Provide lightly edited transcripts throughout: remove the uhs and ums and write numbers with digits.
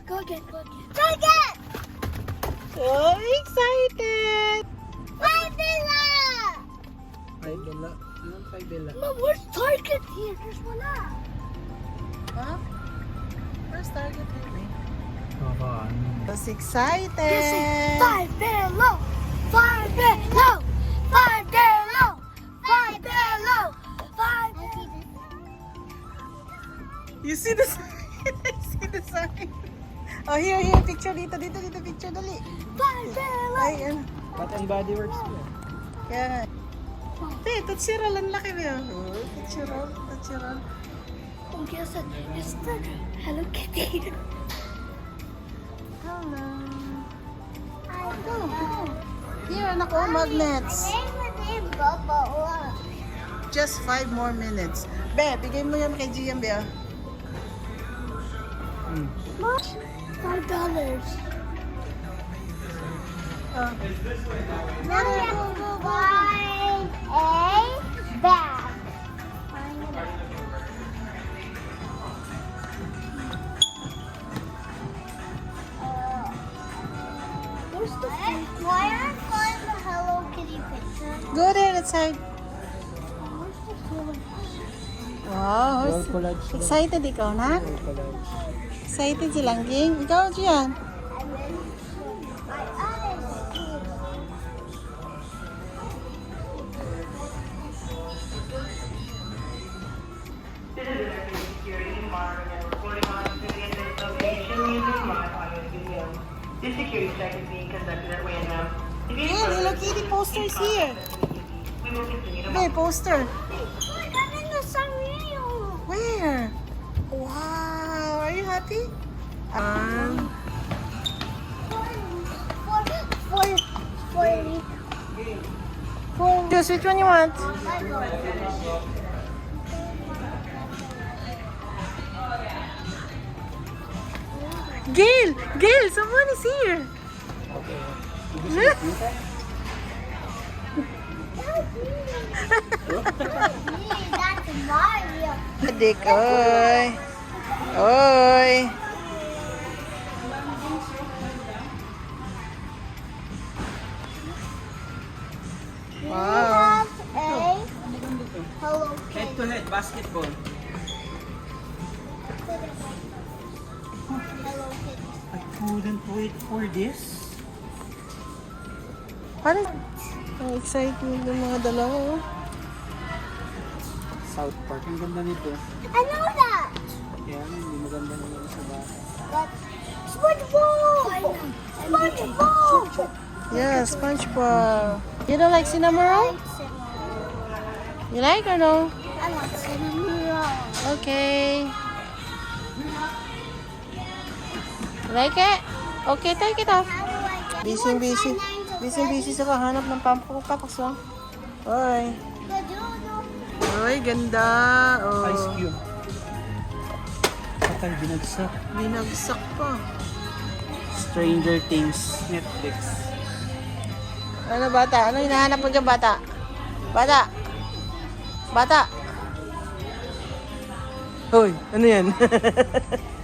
Go again. Try again. So excited! Five Bella. Five Bella. Anong Five Bella? Mom, where's Target here? There's one up. Huh? First target here. Baka ano. Just This is excited! Five Bella. Five Bella. Five Bella. Five Bella. Five Bella. You see the sign? I see the sign. Oh, here, picture dito, picture, dali. Five Bella. Ay, ano. Bath and Body Works ko. Yan. Hey, tutsiral, ang laki mo yun. Oh, tutsiral. Oh, yes, it's the Hello Kitty. Hello. I don't know. Here, anak ko, magnets. Just 5 more minutes. Be, bigay mo yan kay Gian, Be. $5. Oh. Now we have to find a bag. Where's the why aren't find the Hello Kitty picture? Go there, that side. Where's the phone? Wow. Roll collage. Excited ikaw, na? Roll collage. Excited si Langging. Ikaw, Gian. And then my other skin. This is a security monitoring and reporting on civilian location using live audio and video. This security check is being conducted at random. If you Here, Hello Kitty posters here. we will continue to Be, poster. Look, I'm in the Sanrio. Where? Wow. Are you happy? Choose which one you want. Gail, someone is here. That's Mario. Adik, oy. Oy. We Wow. have a Hello Head Kitty. to head basketball. Hello Kitty. I couldn't wait for this. Parang ang excitement ng mga dalawa. Oh. South Park. Ang ganda nito. I know that. Yan, hindi maganda naman sa bata. But SpongeBob. SpongeBob. Yeah, SpongeBob. You don't like cinnamon? You like or no? I like cinnamon. Okay. You like it? Okay, take it off. Busy sa kahanap ng pampakapas, oh. Oy. Oy, ganda. Oh. Ice Cube. Patay, binagsak. Binagsak pa. Stranger Things, Netflix. Ano bata? Ano hinahanap mo dyan, bata? Bata? Bata? Hoy, ano yan?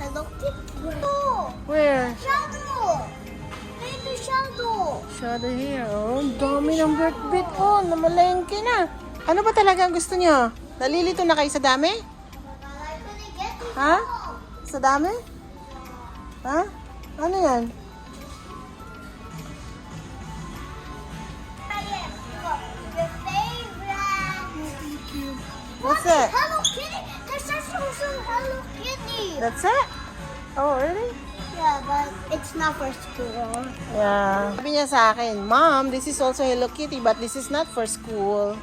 Hello Kitty. Oh, Where? Shadow. Baby Shadow. Shadow here. Oh, ang dami ng birthday ko. Namalengke na. Ano ba talaga ang gusto niyo? Nalilito na kayo sa dami? Ha? Sa dami? Ha? Ano yan? Your favorite. What's it? Hello Kitty. There's also Hello Kitty. That's it? Oh, really? Yeah, but it's not for school. Yeah. Sabi niya sa akin, Mom, this is also Hello Kitty, but this is not for school.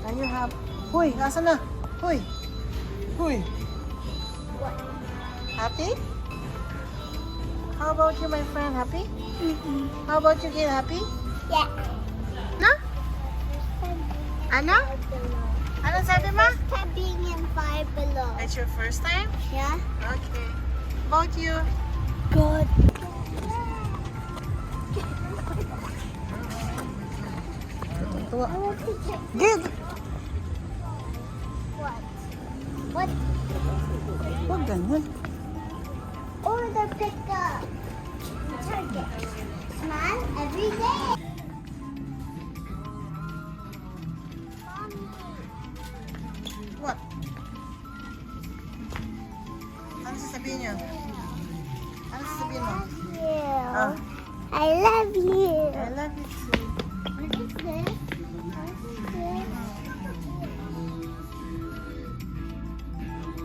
And you have... Hoy, nasa na? Hoy. Hoy. What? Happy? How about you, my friend? Happy? How about you, kid? Happy? Yeah. Na? Ano? Ano sabi mo? Time being in Five Below. It's your first time? Yeah. Okay. About you? Good. Tuwa. I want to take Give! what? What? Huwag ganyan. Or the pick up Target. Smile every day. What? Ano sasabihin niyo? Ano sasabihin mo? Ah. I love you. I love you too. What is this?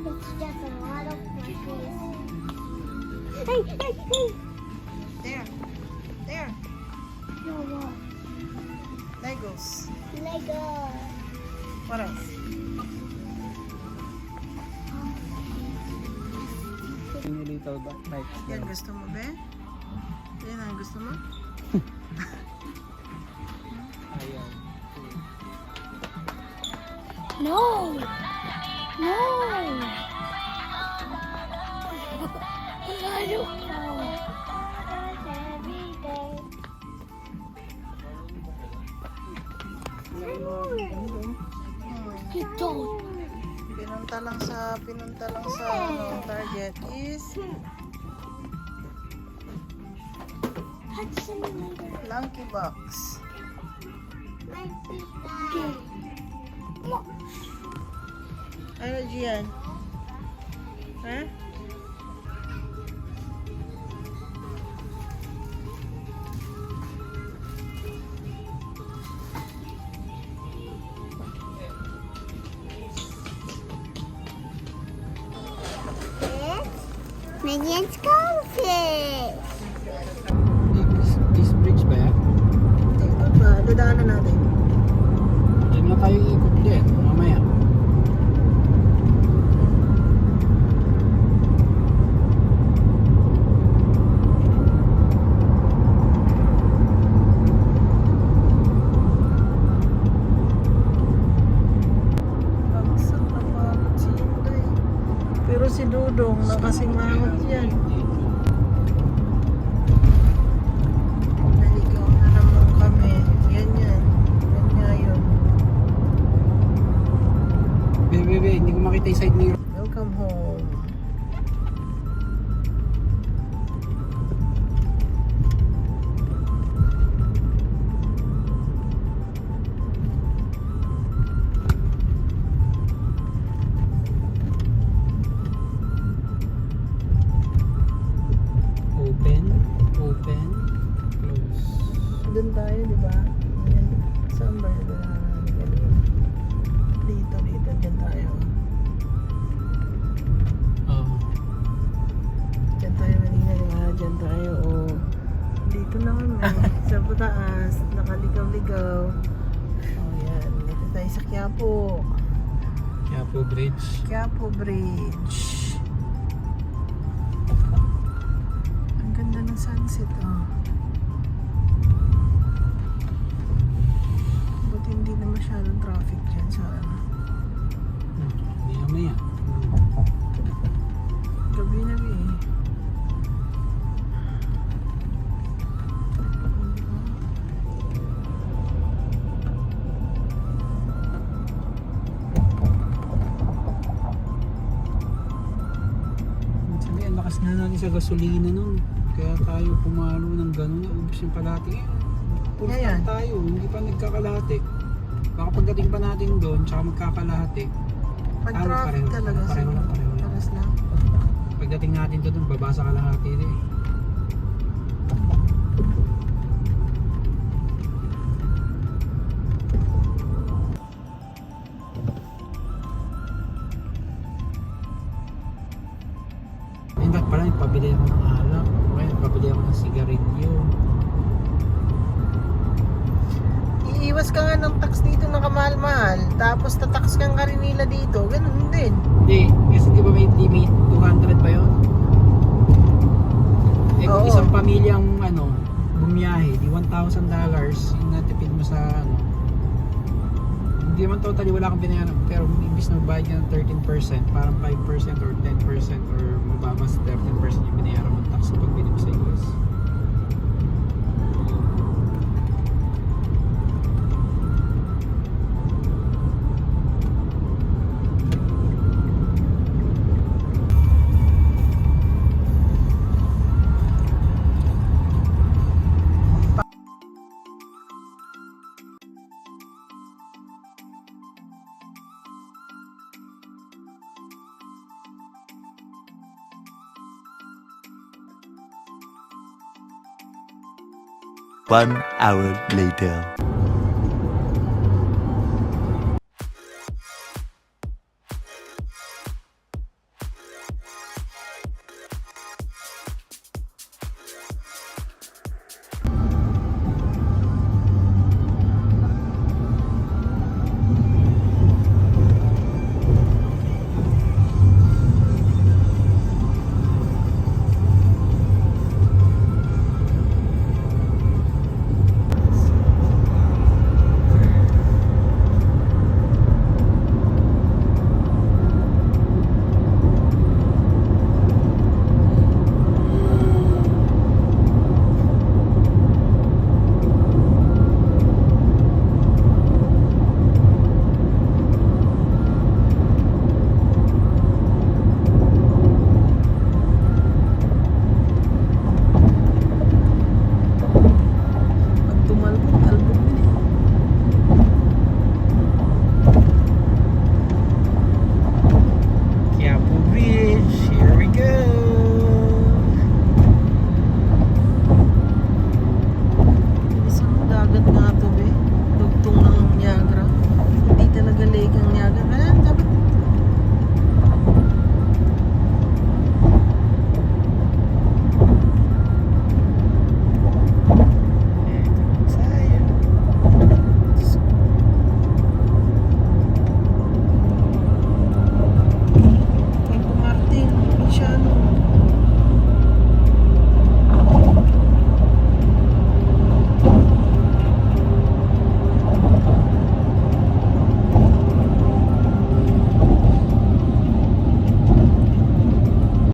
It's just a lot of plushies. Hey, hey, hey! There. There. No more. Legos. Lego. What else? Yung little black light. Yan gusto mo, be? Yan ang gusto mo? Ayan. No! No! I don't know. You don't. Pinunta lang sa ano, Target is Touch me later. Lunky Box. Ano diyan? Ha? Minions Goldfish. This bridge ba yan? Ito ba? Dadaanan natin. Diyan na tayo ikot din. Mamaya. Bagsak na pagod si Inday. Pero si Dudong nakasimangot yan. Naligaw na naman kami. Yan yan. Yan nga yun. Bebe, hindi ko makita yung side mirror. Welcome home. Open, open, close. Doon tayo, di ba? Yan. Saan ba yun? Dito, dito. Diyan tayo. Oh. Diyan tayo kanina, di ba? Diyan tayo. Oh. Dito na kami. Sa pataas. Nakaligaw-ligaw. Oh, yan. Dito tayo sa Quiapo. Quiapo Bridge. Quiapo Bridge. Ang ganda ng sunset, oh. Buti hindi na masyadong traffic dyan sa ano. Maya. Gabi na eh. Sabi, ang lakas na natin sa gasolina nun. Kaya tayo pumalo ng gano'n. Ubus yung kalahati. Full Ngayon? tank tayo. Hindi pa nagkakalahati. Baka pagdating pa natin doon, tsaka magkakalahati. Pag Ah, traffic pareho- talaga pareho lang, pareho lang. Pares lang. Pagdating natin doon, babasa kalahati din. Dapat pala, pabili ako ng alak. Okay, pabili ako ng sigarilyo. Iiwas ka nga ng tax dito na kamahal-mahal. Tapos tatax kang Karinila dito. Ganun din. Hindi, kasi di ba may limit? 200 ba yun? Eh kung Oo. isang pamilyang bumiyahe, di $1,000 yung natipid mo sa hindi naman totally wala kang binayaran, pero imbis na magbayad ka ng 13%, parang 5% or 10% or mababa sa 13% yung binayaran mong tax kapag binili sa US. 1 hour later.